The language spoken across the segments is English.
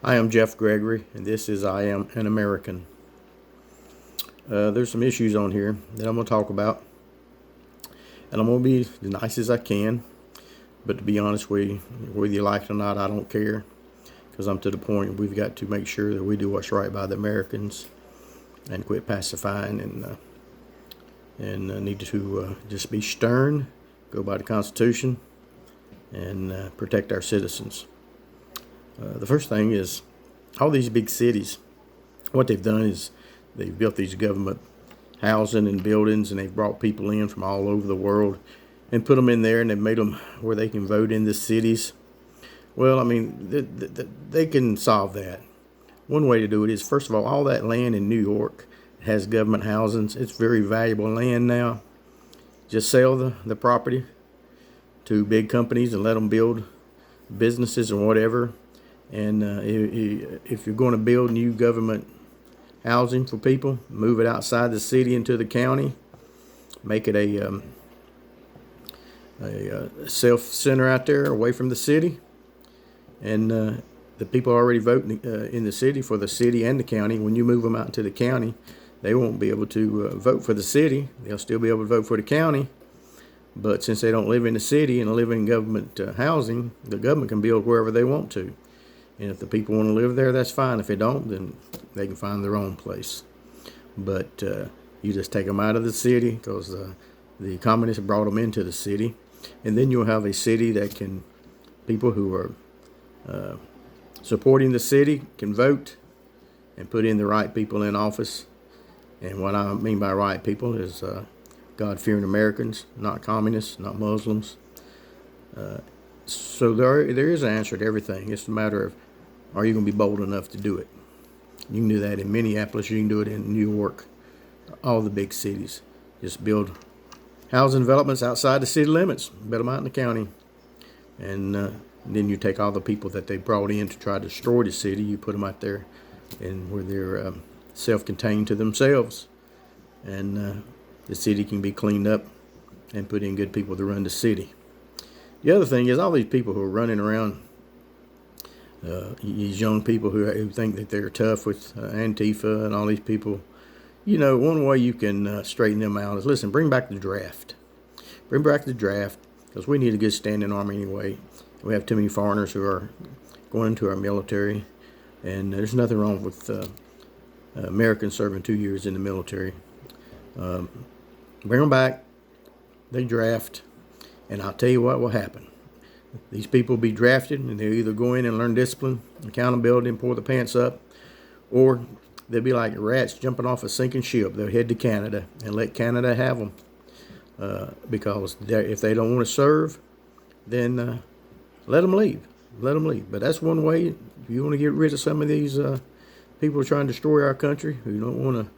I am Jeff Gregory, and this is I Am an American. There's some issues on here that I'm going to talk about, and I'm going to be as nice as I can. But to be honest with you, whether you like it or not, I don't care, because I'm to the point we've got to make sure that we do what's right by the Americans and quit pacifying and need to just be stern, go by the Constitution, and protect our citizens. The first thing is all these big cities, what they've done is they've built these government housing and buildings, and they've brought people in from all over the world and put them in there, and they've made them where they can vote in the cities. Well, I mean, they can solve that. One way to do it is, first of all that land in New York has government housings. It's very valuable land now. Just sell the property to big companies and let them build businesses or whatever. And if you're going to build new government housing for people, move it outside the city into the county, make it a self center out there away from the city, and the people already vote in the city for the city and the county. When you move them out into the county, they won't be able to vote for the city. They'll still be able to vote for the county. But since they don't live in the city and live in government housing, the government can build wherever they want to. And if the people want to live there, that's fine. If they don't, then they can find their own place. But you just take them out of the city, because the communists brought them into the city. And then you'll have a city that can, people who are supporting the city can vote and put in the right people in office. And what I mean by right people is God-fearing Americans, not communists, not Muslims. So there is an answer to everything. It's a matter of, are you going to be bold enough to do it? You can do that in Minneapolis. You can do it in New York, all the big cities. Just build housing developments outside the city limits, build them out in the county. And then you take all the people that they brought in to try to destroy the city, you put them out there and where they're self-contained to themselves. And the city can be cleaned up and put in good people to run the city. The other thing is all these people who are running around, these young people who think that they're tough with Antifa and all these people. You know, one way you can straighten them out is, listen, bring back the draft. Bring back the draft, because we need a good standing army anyway. We have too many foreigners who are going into our military, and there's nothing wrong with Americans serving 2 years in the military. Bring them back, they draft, and I'll tell you what will happen. These people will be drafted, and they'll either go in and learn discipline, accountability, and pull the pants up, or they'll be like rats jumping off a sinking ship. They'll head to Canada and let Canada have them, because if they don't want to serve, then let them leave. Let them leave. But that's one way. If you want to get rid of some of these people who are trying to destroy our country, who don't want to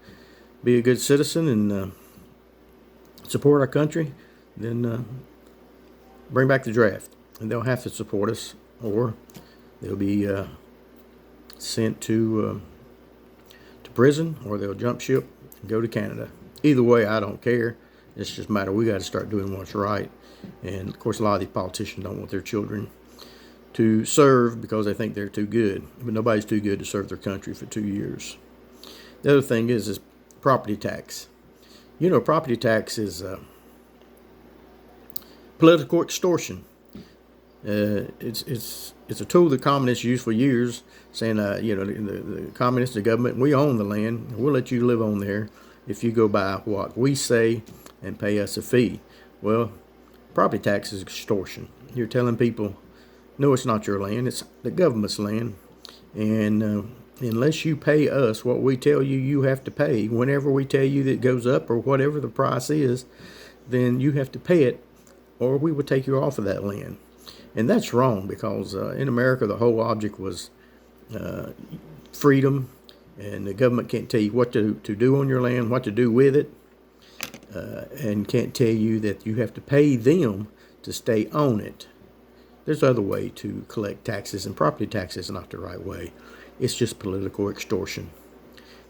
be a good citizen and support our country, then bring back the draft. And they'll have to support us, or they'll be sent to prison, or they'll jump ship and go to Canada. Either way, I don't care. It's just a matter, we got to start doing what's right. And of course, a lot of these politicians don't want their children to serve because they think they're too good. But nobody's too good to serve their country for 2 years. The other thing is property tax. You know, property tax is political extortion. It's a tool that communists used for years, saying, the communists, the government, we own the land, and we'll let you live on there if you go by what we say and pay us a fee. Well, property tax is extortion. You're telling people, no, it's not your land, it's the government's land, and unless you pay us what we tell you you have to pay, whenever we tell you that it goes up or whatever the price is, then you have to pay it, or we will take you off of that land. And that's wrong, because in America the whole object was freedom, and the government can't tell you what to do on your land, what to do with it, and can't tell you that you have to pay them to stay on it. There's other way to collect taxes, and property tax is not the right way. It's just political extortion.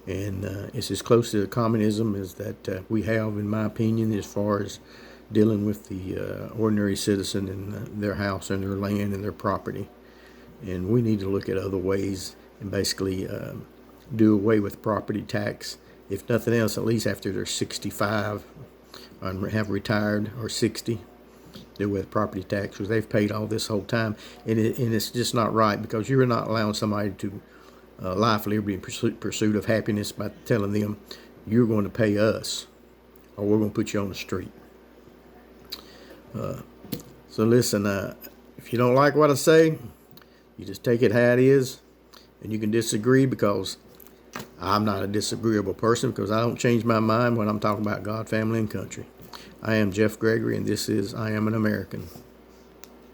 And it's as close to communism as that we have, in my opinion, as far as dealing with the ordinary citizen and their house and their land and their property. And we need to look at other ways and basically do away with property tax. If nothing else, at least after they're 65 and have retired, or 60, do with property tax, because they've paid all this whole time, and it's just not right, because you're not allowing somebody to life, liberty, and pursuit of happiness by telling them you're going to pay us, or we're going to put you on the street. So listen, if you don't like what I say, you just take it how it is, and you can disagree, because I'm not a disagreeable person, because I don't change my mind when I'm talking about God, family, and country. I am Jeff Gregory, and this is I Am an American.